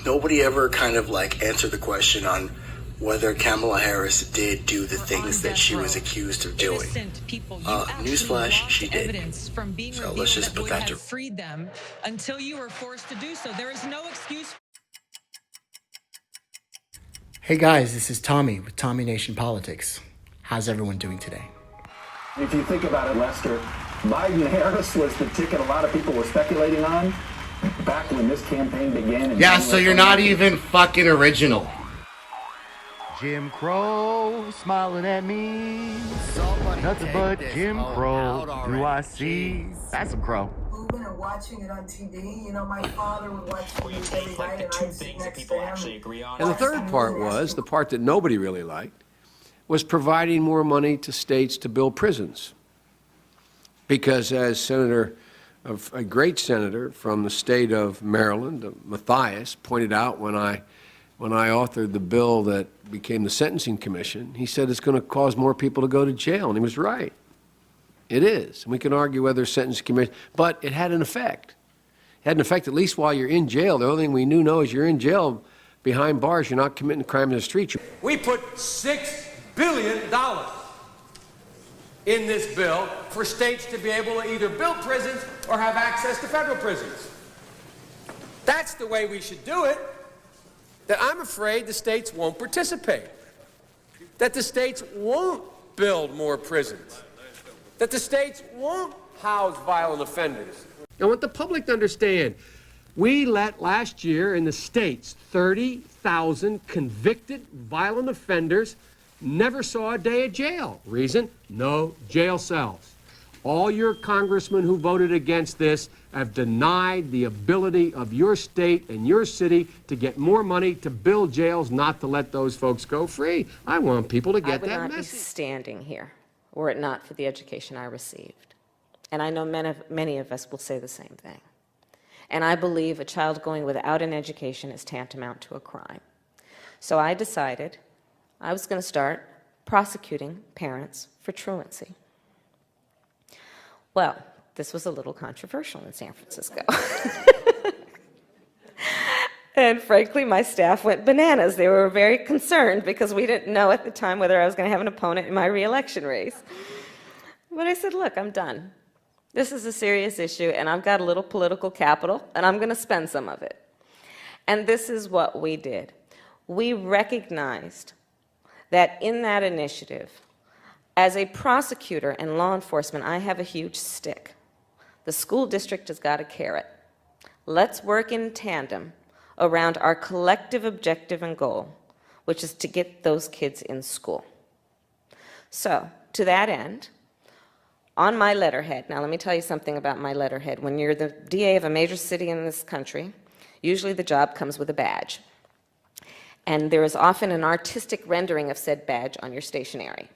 nobody ever kind of like answered the question on whether Kamala Harris did do the things that she was accused of doing. Newsflash, she did. So let's just put that to freed them until you were forced to do so. There is no excuse. Hey guys, this is Tommy with Tommy Nation Politics. How's everyone doing today? If you think about it, Lester, Biden-Harris was the ticket a lot of people were speculating on back when this campaign began. Yeah, so you're not even fucking original. Jim Crow smiling at me. Nothing but Jim Crow do I see. That's some Crow. Moving and watching it on TV. You know, my father would watch TV every night, and I'd sit next to him. And the third part was, the part that nobody really liked, was providing more money to states to build prisons. Because as a great senator from the state of Maryland, Mathias, pointed out when I authored the bill that became the Sentencing Commission, he said it's going to cause more people to go to jail, and he was right. It is. And we can argue whether Sentencing Commission, but it had an effect. It had an effect at least while you're in jail. The only thing we know is you're in jail behind bars, you're not committing crime in the street. We put $6 billion in this bill for states to be able to either build prisons or have access to federal prisons. That's the way we should do it. That I'm afraid the states won't participate, that the states won't build more prisons, that the states won't house violent offenders. I want the public to understand, we let last year in the states 30,000 convicted violent offenders never saw a day of jail. Reason? No jail cells. All your congressmen who voted against this have denied the ability of your state and your city to get more money to build jails, not to let those folks go free. I want people to get that message. I would not be standing here were it not for the education I received. And I know many of us will say the same thing. And I believe a child going without an education is tantamount to a crime. So I decided I was going to start prosecuting parents for truancy. Well, this was a little controversial in San Francisco. And frankly, my staff went bananas. They were very concerned because we didn't know at the time whether I was going to have an opponent in my re-election race. But I said, look, I'm done. This is a serious issue, and I've got a little political capital, and I'm going to spend some of it. And this is what we did. We recognized that in that initiative, as a prosecutor and law enforcement, I have a huge stick. The school district has got a carrot. Let's work in tandem around our collective objective and goal, which is to get those kids in school. So, to that end, on my letterhead, now let me tell you something about my letterhead. When you're the DA of a major city in this country, usually the job comes with a badge. And there is often an artistic rendering of said badge on your stationery.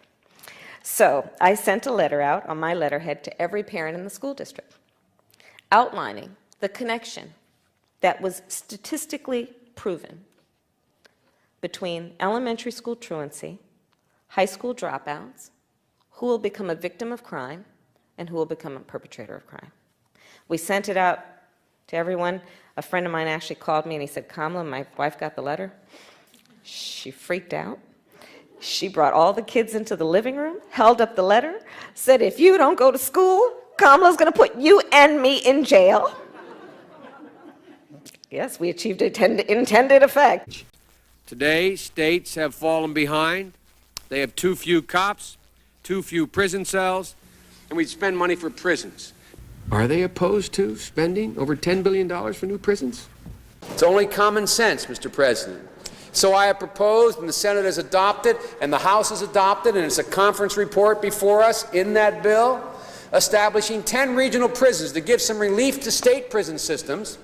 So I sent a letter out on my letterhead to every parent in the school district, outlining the connection that was statistically proven between elementary school truancy, high school dropouts, who will become a victim of crime, and who will become a perpetrator of crime. We sent it out to everyone. A friend of mine actually called me and he said, Kamala, my wife got the letter. She freaked out. She brought all the kids into the living room, held up the letter, said, if you don't go to school, Kamala's going to put you and me in jail. Yes, we achieved intended effect. Today, states have fallen behind. They have too few cops, too few prison cells, and we spend money for prisons. Are they opposed to spending over $10 billion for new prisons? It's only common sense, Mr. President. So I have proposed, and the Senate has adopted, and the House has adopted, and it's a conference report before us in that bill, establishing 10 regional prisons to give some relief to state prison systems,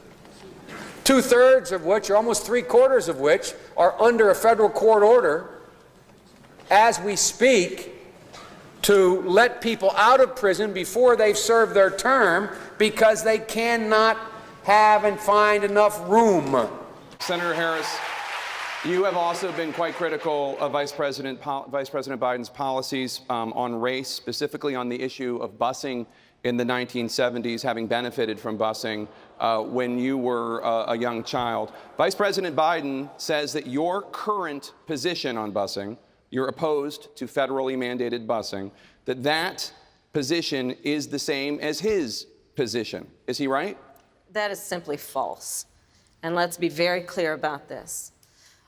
2/3 of which, or almost 3/4 of which, are under a federal court order as we speak to let people out of prison before they've served their term because they cannot have and find enough room. Senator Harris, You have also been quite critical of Vice President Biden's policies on race, specifically on the issue of busing in the 1970s, having benefited from busing when you were a young child. Vice President Biden says that your current position on busing, you're opposed to federally mandated busing, that position is the same as his position. Is he right? That is simply false. And let's be very clear about this.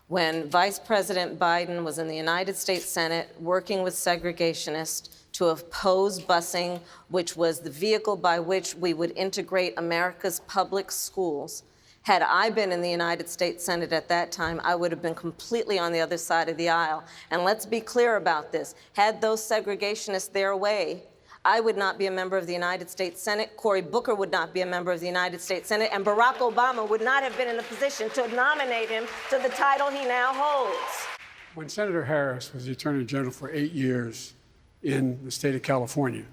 When Vice President Biden was in the United States Senate working with segregationists to oppose busing, which was the vehicle by which we would integrate America's public schools, had I been in the United States Senate at that time, I would have been completely on the other side of the aisle. And let's be clear about this. Had those segregationists their way, I would not be a member of the United States Senate, Cory Booker would not be a member of the United States Senate, and Barack Obama would not have been in a position to nominate him to the title he now holds. When Senator Harris was the Attorney General for 8 years in the state of California,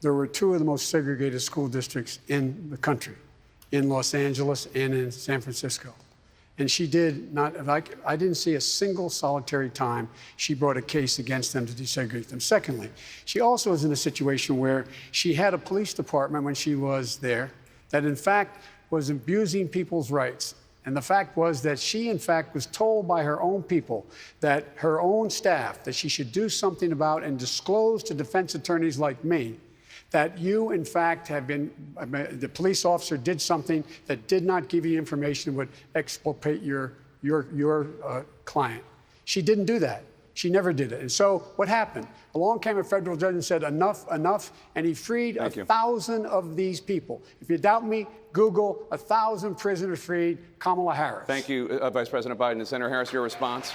there were two of the most segregated school districts in the country, in Los Angeles and in San Francisco. And she did not, I didn't see a single solitary time she brought a case against them to desegregate them. Secondly, she also was in a situation where she had a police department when she was there that in fact was abusing people's rights. And the fact was that she, in fact, was told by her own people, that her own staff, that she should do something about and disclose to defense attorneys like me that you, in fact, have been, the police officer did something that did not give you information that would exculpate your client. She didn't do that. She never did it. And so what happened? Along came a federal judge and said, enough, enough, and he freed 1,000 of these people. If you doubt me, Google 1,000 prisoners freed, Kamala Harris. Thank you, Vice President Biden. And Senator Harris, your response?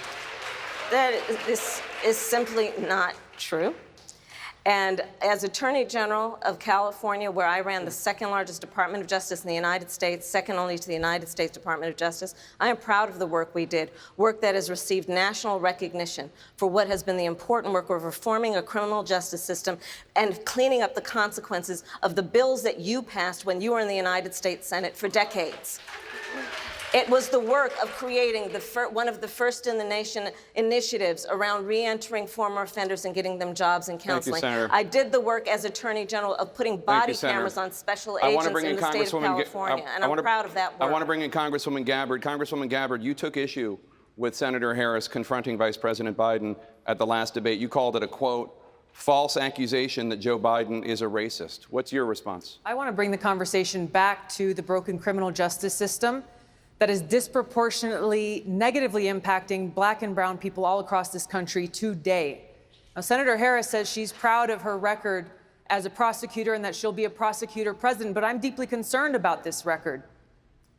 This is simply not true. And as Attorney General of California, where I ran the second largest Department of Justice in the United States, second only to the United States Department of Justice, I am proud of the work we did, work that has received national recognition for what has been the important work of reforming a criminal justice system and cleaning up the consequences of the bills that you passed when you were in the United States Senate for decades. It was the work of creating one of the first in the nation initiatives around re-entering former offenders and getting them jobs and counseling. Thank you, Senator. I did the work as Attorney General of putting body cameras on special agents in the state of California, and I'm proud of that work. I want to bring in Congresswoman Gabbard. Congresswoman Gabbard, you took issue with Senator Harris confronting Vice President Biden at the last debate. You called it a, quote, false accusation that Joe Biden is a racist. What's your response? I want to bring the conversation back to the broken criminal justice system that is disproportionately negatively impacting black and brown people all across this country today. Now, Senator Harris says she's proud of her record as a prosecutor and that she'll be a prosecutor president, but I'm deeply concerned about this record.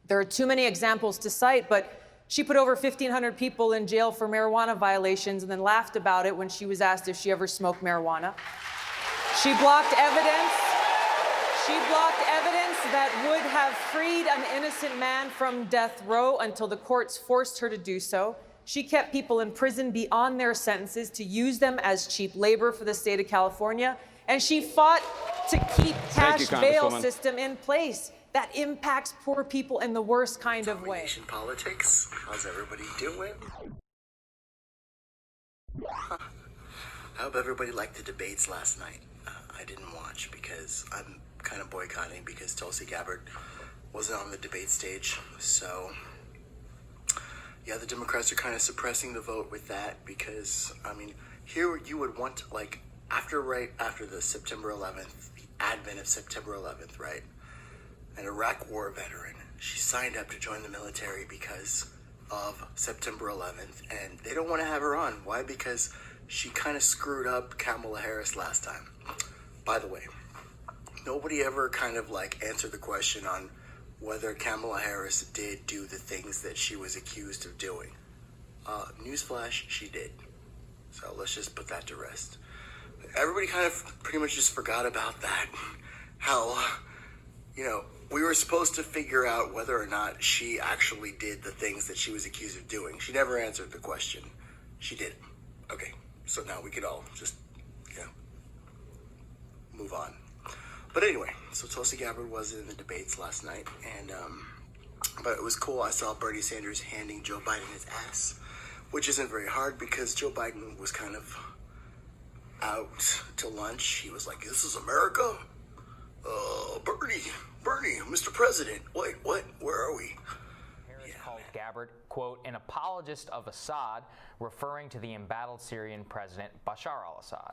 There are too many examples to cite, but she put over 1,500 people in jail for marijuana violations and then laughed about it when she was asked if she ever smoked marijuana. She blocked evidence. She blocked evidence that would have freed an innocent man from death row until the courts forced her to do so. She kept people in prison beyond their sentences to use them as cheap labor for the state of California. And she fought to keep cash bail system in place that impacts poor people in the worst kind of way. Politics. How's everybody doing? I hope everybody liked the debates last night. I didn't watch because I'm kind of boycotting because Tulsi Gabbard wasn't on the debate stage. So, yeah, the Democrats are kind of suppressing the vote with that because, I mean, here you would want, like, right after the September 11th, the advent of September 11th, right? An Iraq war veteran. She signed up to join the military because of September 11th, and they don't want to have her on. Why? Because she kind of screwed up Kamala Harris last time. By the way, nobody ever kind of like answered the question on whether Kamala Harris did do the things that she was accused of doing. Newsflash, she did. So let's just put that to rest. Everybody kind of pretty much just forgot about that. How, you know, we were supposed to figure out whether or not she actually did the things that she was accused of doing. She never answered the question. She did. Okay, so now we could all just, you know, move on. But anyway, so Tulsi Gabbard was in the debates last night, and but it was cool. I saw Bernie Sanders handing Joe Biden his ass. which isn't very hard because Joe Biden was kind of out to lunch. He was like, "This is America? Bernie, Mr. President, wait, what? Where are we?" Harris called Gabbard, quote, an apologist of Assad, referring to the embattled Syrian president Bashar al-Assad.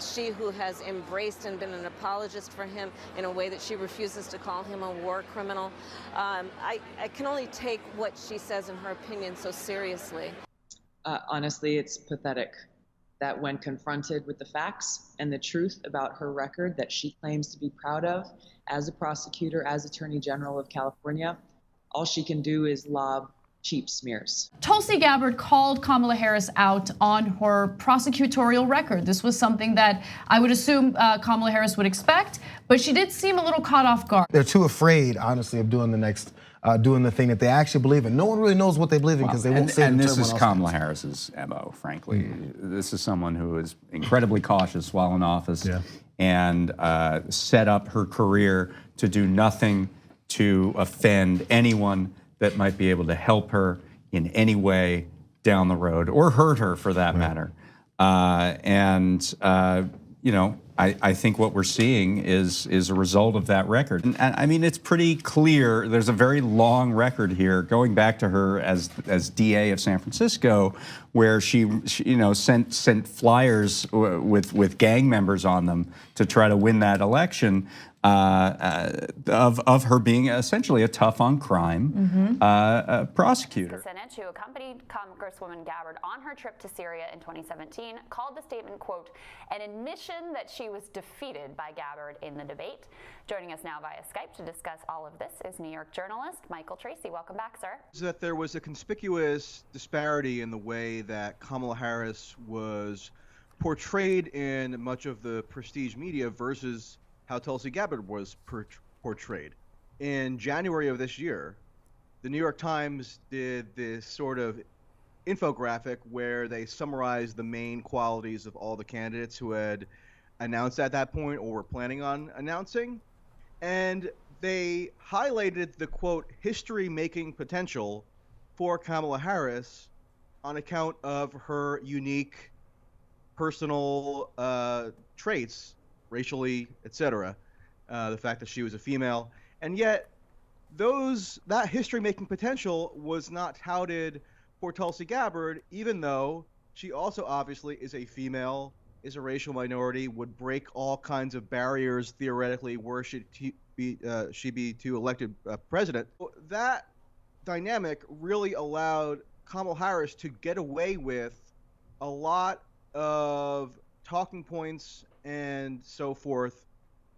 She who has embraced and been an apologist for him in a way that she refuses to call him a war criminal. I can only take what she says in her opinion so seriously. Honestly, it's pathetic that when confronted with the facts and the truth about her record that she claims to be proud of as a prosecutor, as Attorney General of California, all she can do is lob cheap smears. Tulsi Gabbard called Kamala Harris out on her prosecutorial record. This was something that I would assume Kamala Harris would expect, but she did seem a little caught off guard. They're too afraid, honestly, of doing the thing that they actually believe in. No one really knows what they believe in because they won't say it. And this is Kamala Harris's MO, frankly. This is someone who is incredibly cautious while in office and set up her career to do nothing to offend anyone that might be able to help her in any way down the road or hurt her for that matter. You know, I think what we're seeing is a result of that record. And I mean, it's pretty clear. There's a very long record here going back to her as DA of San Francisco, where she you know, sent flyers with gang members on them to try to win that election. Of her being essentially a tough on crime prosecutor. The Senate, who accompanied Congresswoman Gabbard on her trip to Syria in 2017, called the statement, quote, an admission that she was defeated by Gabbard in the debate. Joining us now via Skype to discuss all of this is New York journalist Michael Tracy. Welcome back, sir. That there was a conspicuous disparity in the way that Kamala Harris was portrayed in much of the prestige media versus how Tulsi Gabbard was portrayed. In January of this year, the New York Times did this sort of infographic where they summarized the main qualities of all the candidates who had announced at that point or were planning on announcing. And they highlighted the, quote, history-making potential for Kamala Harris on account of her unique personal traits, racially, etc., the fact that she was a female, and yet that history-making potential was not touted for Tulsi Gabbard, even though she also obviously is a female, is a racial minority, would break all kinds of barriers theoretically were she be elected president. That dynamic really allowed Kamala Harris to get away with a lot of talking points and so forth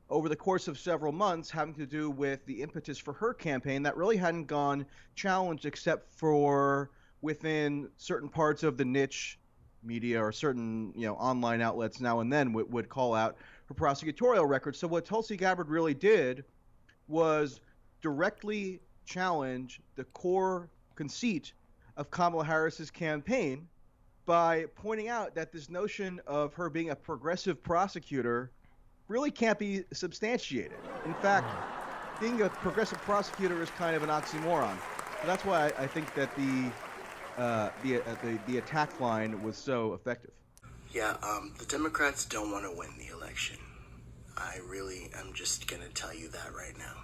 over the course of several months, having to do with the impetus for her campaign that really hadn't gone challenged except for within certain parts of the niche media or certain, you know, online outlets now and then would call out her prosecutorial record. So what Tulsi Gabbard really did was directly challenge the core conceit of Kamala Harris's campaign by pointing out that this notion of her being a progressive prosecutor really can't be substantiated. In fact, being a progressive prosecutor is kind of an oxymoron. So that's why I think that the attack line was so effective. Yeah, the Democrats don't want to win the election. I really am just going to tell you that right now.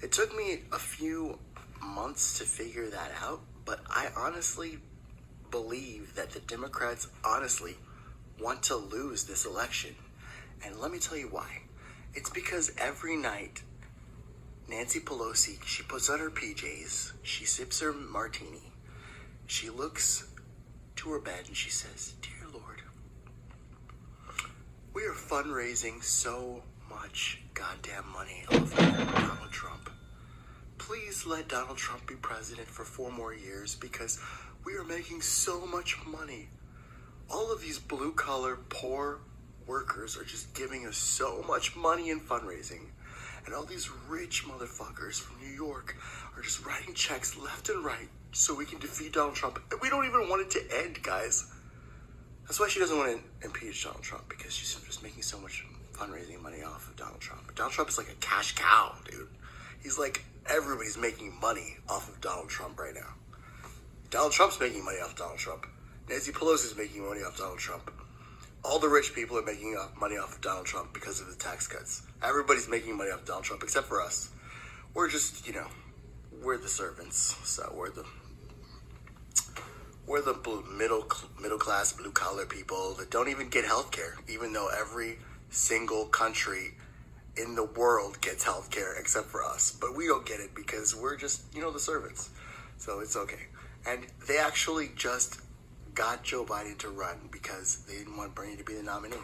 It took me a few months to figure that out, but I honestly believe that the Democrats honestly want to lose this election. And let me tell you why. It's because every night, Nancy Pelosi, she puts on her PJs, she sips her martini, she looks to her bed and she says, "Dear Lord, we are fundraising so much goddamn money off of Donald Trump. Please let Donald Trump be president for 4 more years because we are making so much money. All of these blue-collar, poor workers are just giving us so much money in fundraising. And all these rich motherfuckers from New York are just writing checks left and right so we can defeat Donald Trump. And we don't even want it to end, guys." That's why she doesn't want to impeach Donald Trump, because she's just making so much fundraising money off of Donald Trump. Donald Trump is like a cash cow, dude. He's like, everybody's making money off of Donald Trump right now. Donald Trump's making money off Donald Trump. Nancy Pelosi's making money off Donald Trump. All the rich people are making money off of Donald Trump because of the tax cuts. Everybody's making money off Donald Trump except for us. We're just, we're the servants. So we're the middle class, blue collar people that don't even get health care, even though every single country in the world gets health care except for us. But we don't get it because we're just, the servants. So it's okay. And they actually just got Joe Biden to run because they didn't want Bernie to be the nominee.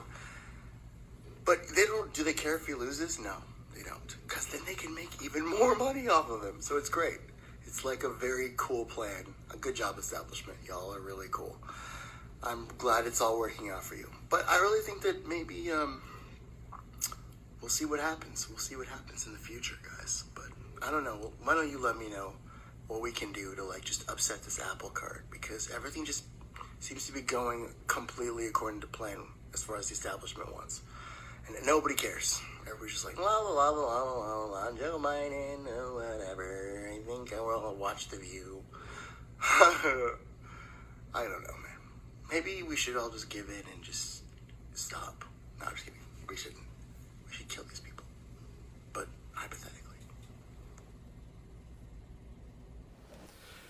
But do they care if he loses? No, they don't. Because then they can make even more money off of him. So it's great. It's like a very cool plan. A good job, establishment. Y'all are really cool. I'm glad it's all working out for you. But I really think that maybe we'll see what happens. We'll see what happens in the future, guys. But I don't know. Why don't you let me know what we can do to just upset this apple cart? Because everything just seems to be going completely according to plan as far as the establishment wants. And nobody cares. Everybody's just like, la la la la la la la, Joe Biden, whatever. I think I will watch The View. I don't know, man. Maybe we should all just give in and just stop. No, I'm just kidding. We should kill these people. But hypothetically.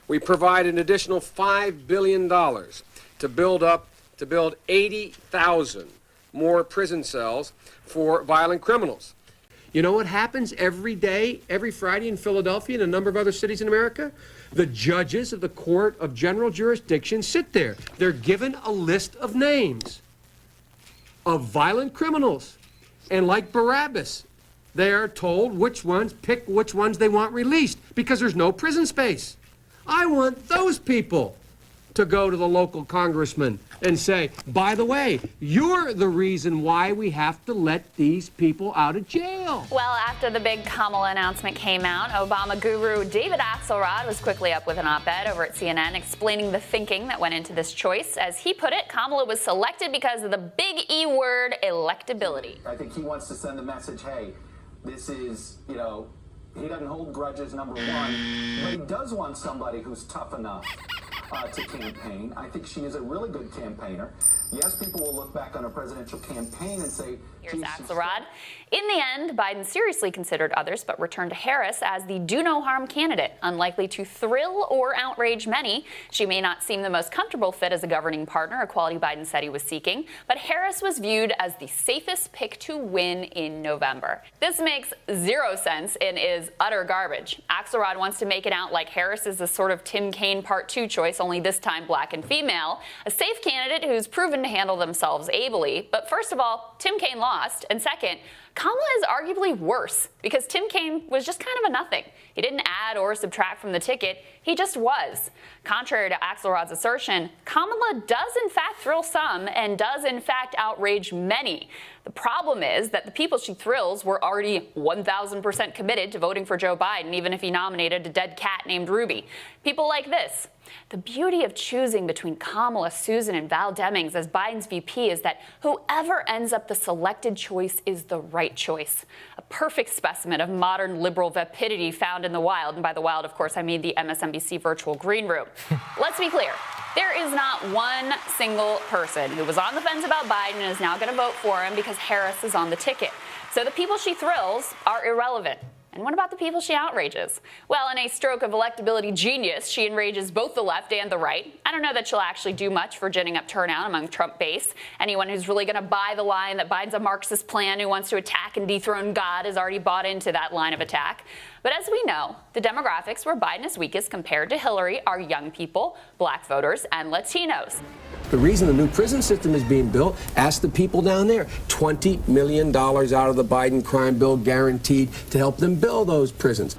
We provide an additional $5 billion to build 80,000 more prison cells for violent criminals. You know what happens every day, every Friday in Philadelphia and a number of other cities in America? The judges of the Court of General Jurisdiction sit there. They're given a list of names of violent criminals. And like Barabbas, they are told pick which ones they want released because there's no prison space. I want those people to go to the local congressman and say, by the way, you're the reason why we have to let these people out of jail. Well, after the big Kamala announcement came out, Obama guru David Axelrod was quickly up with an op-ed over at CNN explaining the thinking that went into this choice. As he put it, Kamala was selected because of the big E word, electability. I think he wants to send the message, hey, this is, he doesn't hold grudges, number one, but he does want somebody who's tough enough to campaign. I think she is a really good campaigner. Yes, people will look back on a presidential campaign and say, here's Axelrod. In the end, Biden seriously considered others, but returned to Harris as the do-no-harm candidate, unlikely to thrill or outrage many. She may not seem the most comfortable fit as a governing partner, a quality Biden said he was seeking, but Harris was viewed as the safest pick to win in November. This makes zero sense and is utter garbage. Axelrod wants to make it out like Harris is a sort of Tim Kaine Part 2 choice, only this time black and female, a safe candidate who's proven to handle themselves ably. But first of all, Tim Kaine lost, and second, Kamala is arguably worse because Tim Kaine was just kind of a nothing. He didn't add or subtract from the ticket, he just was. Contrary to Axelrod's assertion, Kamala does in fact thrill some and does in fact outrage many. The problem is that the people she thrills were already 1,000% committed to voting for Joe Biden, even if he nominated a dead cat named Ruby. People like this. The beauty of choosing between Kamala, Susan, and Val Demings as Biden's VP is that whoever ends up the selected choice is the right choice. A perfect specimen of modern liberal vapidity found in the wild. And by the wild, of course, I mean the MSNBC virtual green room. Let's be clear. There is not one single person who was on the fence about Biden and is now going to vote for him because Harris is on the ticket. So the people she thrills are irrelevant. And what about the people she outrages? Well, in a stroke of electability genius, she enrages both the left and the right. I don't know that she'll actually do much for ginning up turnout among Trump base. Anyone who's really going to buy the line that Biden's a Marxist plan who wants to attack and dethrone God has already bought into that line of attack. But as we know, the demographics where Biden is weakest compared to Hillary are young people, black voters, and Latinos. The reason the new prison system is being built, ask the people down there, $20 million out of the Biden crime bill guaranteed to help them build those prisons.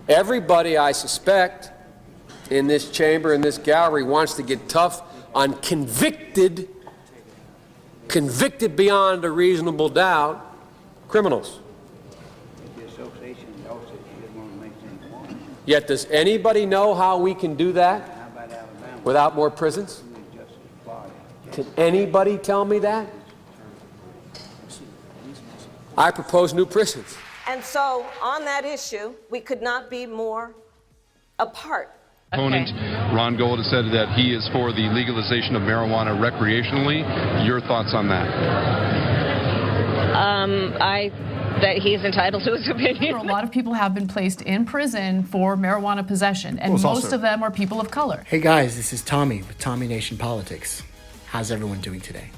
Everybody, I suspect, in this chamber, in this gallery, wants to get tough on convicted beyond a reasonable doubt criminals. Yet does anybody know how we can do that without more prisons? Can anybody tell me that? I propose new prisons. And so on that issue, we could not be more apart. Opponent Ron Gold has said that he is for the legalization of marijuana recreationally. Your thoughts on that? That he's entitled to his opinion. A lot of people have been placed in prison for marijuana possession, and most of them are people of color. Hey guys, this is Tommy with Tommy Nation Politics. How's everyone doing today?